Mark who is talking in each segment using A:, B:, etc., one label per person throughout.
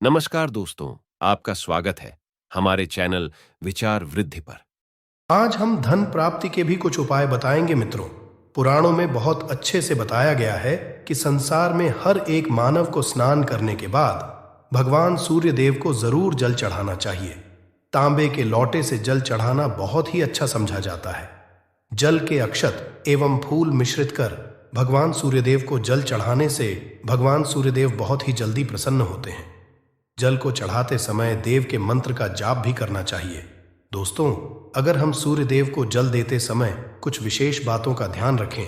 A: नमस्कार दोस्तों, आपका स्वागत है हमारे चैनल विचार वृद्धि पर।
B: आज हम धन प्राप्ति के भी कुछ उपाय बताएंगे मित्रों। पुराणों में बहुत अच्छे से बताया गया है कि संसार में हर एक मानव को स्नान करने के बाद भगवान सूर्य देव को जरूर जल चढ़ाना चाहिए। तांबे के लोटे से जल चढ़ाना बहुत ही अच्छा समझा जाता है। जल के अक्षत एवं फूल मिश्रित कर भगवान सूर्यदेव को जल चढ़ाने से भगवान सूर्यदेव बहुत ही जल्दी प्रसन्न होते हैं। जल को चढ़ाते समय देव के मंत्र का जाप भी करना चाहिए। दोस्तों, अगर हम सूर्य देव को जल देते समय कुछ विशेष बातों का ध्यान रखें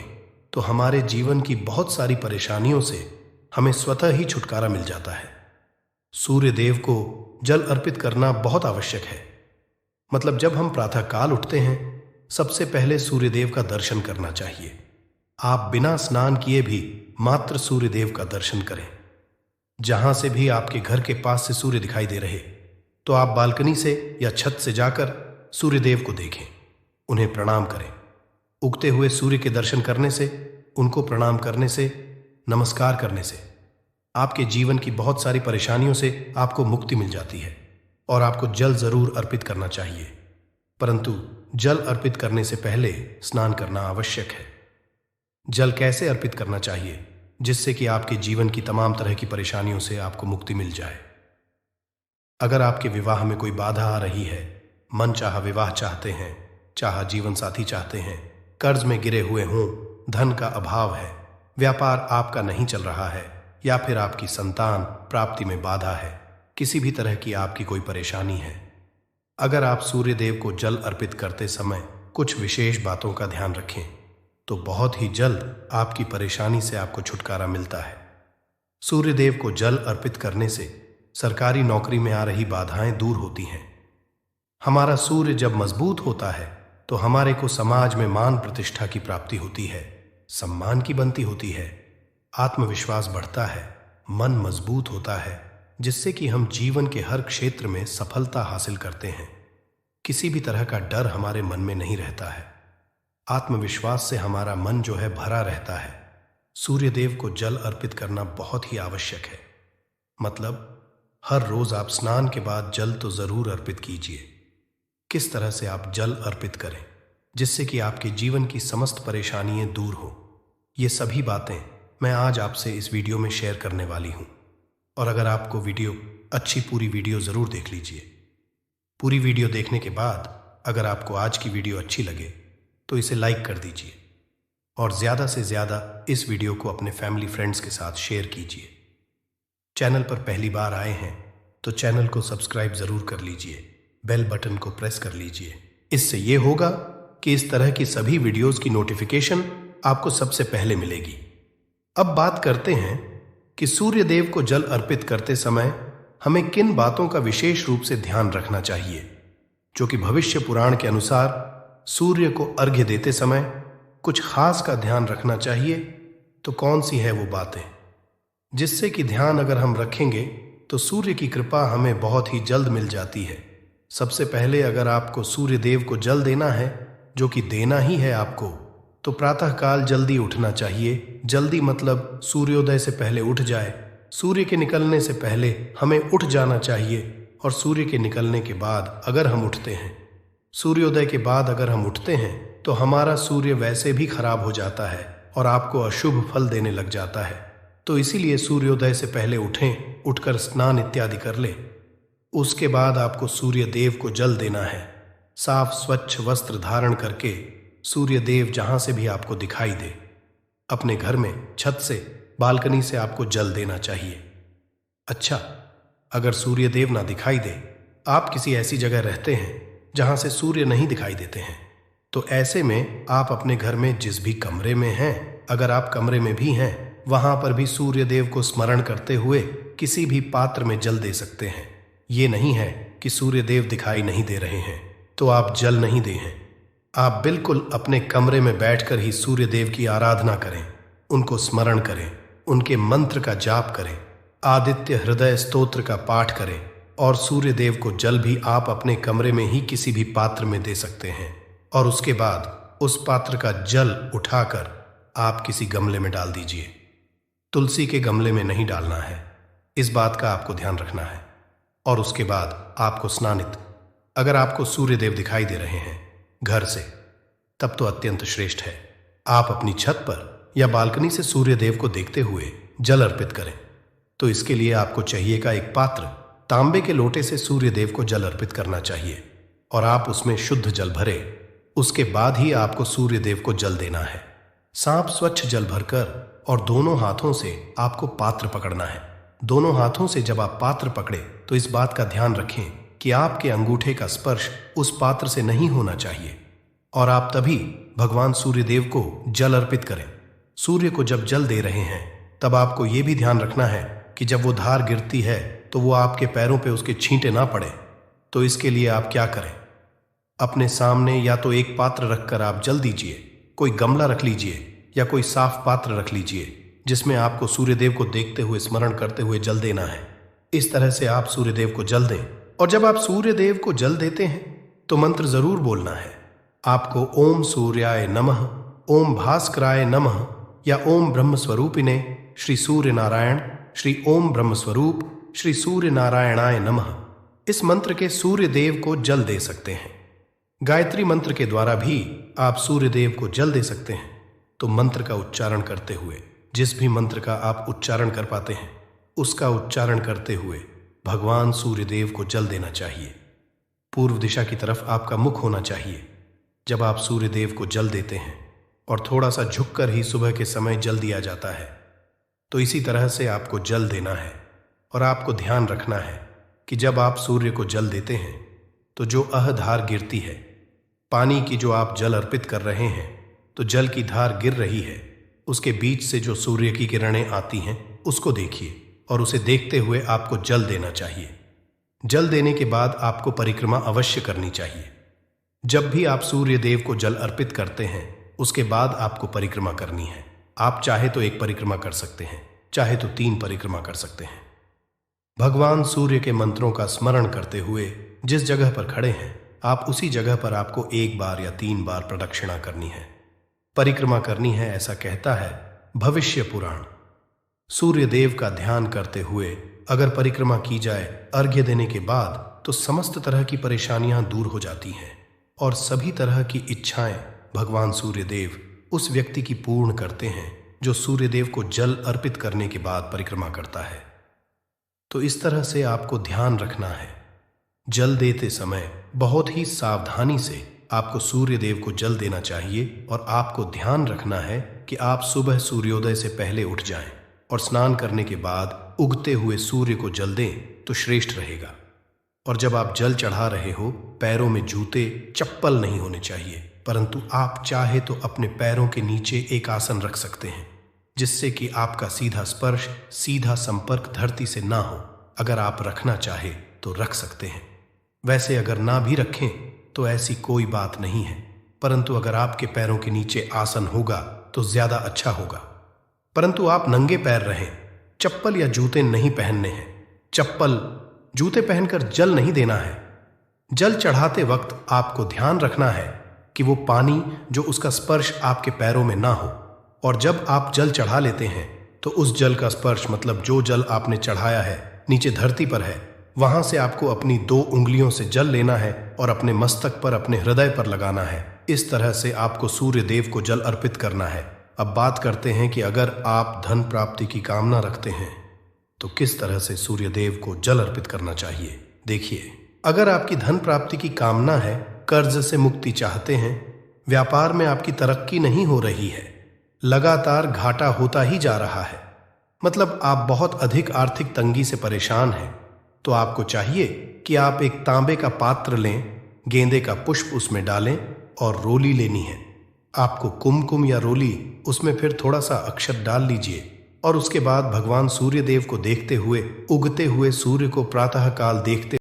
B: तो हमारे जीवन की बहुत सारी परेशानियों से हमें स्वतः ही छुटकारा मिल जाता है। सूर्य देव को जल अर्पित करना बहुत आवश्यक है। मतलब जब हम प्रातःकाल उठते हैं, सबसे पहले सूर्य देव का दर्शन करना चाहिए। आप बिना स्नान किए भी मात्र सूर्य देव का दर्शन करें। जहां से भी आपके घर के पास से सूर्य दिखाई दे रहे, तो आप बालकनी से या छत से जाकर सूर्यदेव को देखें, उन्हें प्रणाम करें। उगते हुए सूर्य के दर्शन करने से, उनको प्रणाम करने से, नमस्कार करने से आपके जीवन की बहुत सारी परेशानियों से आपको मुक्ति मिल जाती है। और आपको जल जरूर अर्पित करना चाहिए, परंतु जल अर्पित करने से पहले स्नान करना आवश्यक है। जल कैसे अर्पित करना चाहिए जिससे कि आपके जीवन की तमाम तरह की परेशानियों से आपको मुक्ति मिल जाए। अगर आपके विवाह में कोई बाधा आ रही है, मन चाहा विवाह चाहते हैं, चाहा जीवन साथी चाहते हैं, कर्ज में गिरे हुए हों, धन का अभाव है, व्यापार आपका नहीं चल रहा है, या फिर आपकी संतान प्राप्ति में बाधा है, किसी भी तरह की आपकी कोई परेशानी है, अगर आप सूर्य देव को जल अर्पित करते समय कुछ विशेष बातों का ध्यान रखें तो बहुत ही जल्द आपकी परेशानी से आपको छुटकारा मिलता है। सूर्य देव को जल अर्पित करने से सरकारी नौकरी में आ रही बाधाएं दूर होती हैं। हमारा सूर्य जब मजबूत होता है तो हमारे को समाज में मान प्रतिष्ठा की प्राप्ति होती है, सम्मान की बनती होती है, आत्मविश्वास बढ़ता है, मन मजबूत होता है, जिससे कि हम जीवन के हर क्षेत्र में सफलता हासिल करते हैं। किसी भी तरह का डर हमारे मन में नहीं रहता है। आत्मविश्वास से हमारा मन जो है भरा रहता है। सूर्य देव को जल अर्पित करना बहुत ही आवश्यक है। मतलब हर रोज आप स्नान के बाद जल तो जरूर अर्पित कीजिए। किस तरह से आप जल अर्पित करें जिससे कि आपके जीवन की समस्त परेशानियां दूर हो, ये सभी बातें मैं आज आपसे इस वीडियो में शेयर करने वाली हूं। और अगर आपको वीडियो अच्छी, पूरी वीडियो जरूर देख लीजिए। पूरी वीडियो देखने के बाद अगर आपको आज की वीडियो अच्छी लगे तो इसे लाइक कर दीजिए और ज़्यादा से ज़्यादा इस वीडियो को अपने फैमिली फ्रेंड्स के साथ शेयर कीजिए। चैनल पर पहली बार आए हैं तो चैनल को सब्सक्राइब ज़रूर कर लीजिए, बेल बटन को प्रेस कर लीजिए। इससे ये होगा कि इस तरह की सभी वीडियोस की नोटिफिकेशन आपको सबसे पहले मिलेगी। अब बात करते हैं कि सूर्य देव को जल अर्पित करते समय हमें किन बातों का विशेष रूप से ध्यान रखना चाहिए, जो कि भविष्य पुराण के अनुसार सूर्य को अर्घ्य देते समय कुछ खास का ध्यान रखना चाहिए। तो कौन सी है वो बातें जिससे कि ध्यान अगर हम रखेंगे तो सूर्य की कृपा हमें बहुत ही जल्द मिल जाती है। सबसे पहले अगर आपको सूर्य देव को जल देना है, जो कि देना ही है आपको, तो प्रातःकाल जल्दी उठना चाहिए। जल्दी मतलब सूर्योदय से पहले उठ जाए। सूर्य के निकलने से पहले हमें उठ जाना चाहिए। और सूर्य के निकलने के बाद अगर हम उठते हैं, सूर्योदय के बाद अगर हम उठते हैं तो हमारा सूर्य वैसे भी खराब हो जाता है और आपको अशुभ फल देने लग जाता है। तो इसीलिए सूर्योदय से पहले उठें, उठकर स्नान इत्यादि कर लें। उसके बाद आपको सूर्य देव को जल देना है। साफ स्वच्छ वस्त्र धारण करके सूर्य देव जहां से भी आपको दिखाई दे, अपने घर में छत से, बालकनी से आपको जल देना चाहिए। अच्छा, अगर सूर्य देव ना दिखाई दे, आप किसी ऐसी जगह रहते हैं जहां से सूर्य नहीं दिखाई देते हैं, तो ऐसे में आप अपने घर में जिस भी कमरे में हैं, अगर आप कमरे में भी हैं, वहां पर भी सूर्य देव को स्मरण करते हुए किसी भी पात्र में जल दे सकते हैं। ये नहीं है कि सूर्य देव दिखाई नहीं दे रहे हैं तो आप जल नहीं दे हैं। आप बिल्कुल अपने कमरे में बैठकर ही सूर्य देव की आराधना करें, उनको स्मरण करें, उनके मंत्र का जाप करें, आदित्य हृदय स्तोत्र का पाठ करें। और सूर्य देव को जल भी आप अपने कमरे में ही किसी भी पात्र में दे सकते हैं। और उसके बाद उस पात्र का जल उठाकर आप किसी गमले में डाल दीजिए। तुलसी के गमले में नहीं डालना है, इस बात का आपको ध्यान रखना है। और उसके बाद आपको स्नानित, अगर आपको सूर्यदेव दिखाई दे रहे हैं घर से, तब तो अत्यंत श्रेष्ठ है। आप अपनी छत पर या बालकनी से सूर्यदेव को देखते हुए जल अर्पित करें। तो इसके लिए आपको चाहिएगा एक पात्र, तांबे के लोटे से सूर्यदेव को जल अर्पित करना चाहिए और आप उसमें शुद्ध जल भरे। उसके बाद ही आपको सूर्यदेव को जल देना है। सांप स्वच्छ जल भरकर और दोनों हाथों से आपको पात्र पकड़ना है। दोनों हाथों से जब आप पात्र पकड़े तो इस बात का ध्यान रखें कि आपके अंगूठे का स्पर्श उस पात्र से नहीं होना चाहिए और आप तभी भगवान सूर्यदेव को जल अर्पित करें। सूर्य को जब जल दे रहे हैं तब आपको यह भी ध्यान रखना है कि जब वो धार गिरती है तो वो आपके पैरों पे उसके छींटे ना पड़े। तो इसके लिए आप क्या करें, अपने सामने या तो एक पात्र रखकर आप जल दीजिए, कोई गमला रख लीजिए या कोई साफ पात्र रख लीजिए जिसमें आपको सूर्यदेव को देखते हुए स्मरण करते हुए जल देना है। इस तरह से आप सूर्यदेव को जल दें। और जब आप सूर्यदेव को जल देते हैं तो मंत्र जरूर बोलना है। आपको ओम सूर्याय नमः, ओम भास्कराय नमः या ओम ब्रह्म स्वरूपिने श्री सूर्य नारायण, श्री ओम ब्रह्म स्वरूप श्री सूर्य नारायणाय नमः, इस मंत्र के सूर्यदेव को जल दे सकते हैं। गायत्री मंत्र के द्वारा भी आप सूर्यदेव को जल दे सकते हैं। तो मंत्र का उच्चारण करते हुए, जिस भी मंत्र का आप उच्चारण कर पाते हैं उसका उच्चारण करते हुए भगवान सूर्यदेव को जल देना चाहिए। पूर्व दिशा की तरफ आपका मुख होना चाहिए जब आप सूर्यदेव को जल देते हैं और थोड़ा सा झुककर ही सुबह के समय जल दिया जाता है। तो इसी तरह से आपको जल देना है और आपको ध्यान रखना है कि जब आप सूर्य को जल देते हैं तो जो धार गिरती है, पानी की जो आप जल अर्पित कर रहे हैं, तो जल की धार गिर रही है, उसके बीच से जो सूर्य की किरणें आती हैं उसको देखिए और उसे देखते हुए आपको जल देना चाहिए। जल देने के बाद आपको परिक्रमा अवश्य करनी चाहिए। जब भी आप सूर्य देव को जल अर्पित करते हैं उसके बाद आपको परिक्रमा करनी है। आप चाहे तो एक परिक्रमा कर सकते हैं, चाहे तो 3 परिक्रमा कर सकते हैं। भगवान सूर्य के मंत्रों का स्मरण करते हुए जिस जगह पर खड़े हैं आप उसी जगह पर आपको 1 बार या 3 बार प्रदक्षिणा करनी है, परिक्रमा करनी है, ऐसा कहता है भविष्य पुराण। सूर्य देव का ध्यान करते हुए अगर परिक्रमा की जाए अर्घ्य देने के बाद तो समस्त तरह की परेशानियां दूर हो जाती हैं और सभी तरह की इच्छाएं भगवान सूर्यदेव उस व्यक्ति की पूर्ण करते हैं जो सूर्यदेव को जल अर्पित करने के बाद परिक्रमा करता है। तो इस तरह से आपको ध्यान रखना है, जल देते समय बहुत ही सावधानी से आपको सूर्यदेव को जल देना चाहिए और आपको ध्यान रखना है कि आप सुबह सूर्योदय से पहले उठ जाएं और स्नान करने के बाद उगते हुए सूर्य को जल दें तो श्रेष्ठ रहेगा। और जब आप जल चढ़ा रहे हो पैरों में जूते चप्पल नहीं होने चाहिए, परंतु आप चाहे तो अपने पैरों के नीचे एक आसन रख सकते हैं जिससे कि आपका सीधा स्पर्श, सीधा संपर्क धरती से ना हो। अगर आप रखना चाहे तो रख सकते हैं, वैसे अगर ना भी रखें तो ऐसी कोई बात नहीं है, परंतु अगर आपके पैरों के नीचे आसन होगा तो ज्यादा अच्छा होगा। परंतु आप नंगे पैर रहें, चप्पल या जूते नहीं पहनने हैं। चप्पल जूते पहनकर जल नहीं देना है। जल चढ़ाते वक्त आपको ध्यान रखना है कि वो पानी जो उसका स्पर्श आपके पैरों में ना हो। और जब आप जल चढ़ा लेते हैं तो उस जल का स्पर्श, मतलब जो जल आपने चढ़ाया है नीचे धरती पर है, वहां से आपको अपनी 2 उंगलियों से जल लेना है और अपने मस्तक पर, अपने हृदय पर लगाना है। इस तरह से आपको सूर्य देव को जल अर्पित करना है। अब बात करते हैं कि अगर आप धन प्राप्ति की कामना रखते हैं तो किस तरह से सूर्य देव को जल अर्पित करना चाहिए। देखिए, अगर आपकी धन प्राप्ति की कामना है, कर्ज से मुक्ति चाहते हैं, व्यापार में आपकी तरक्की नहीं हो रही है, लगातार घाटा होता ही जा रहा है, मतलब आप बहुत अधिक आर्थिक तंगी से परेशान हैं, तो आपको चाहिए कि आप एक तांबे का पात्र लें, गेंदे का पुष्प उसमें डालें और रोली लेनी है। आपको कुमकुम या रोली, उसमें फिर थोड़ा सा अक्षत डाल लीजिए और उसके बाद भगवान सूर्यदेव को देखते हुए, उगते हुए सूर्य को प्रातः काल देखते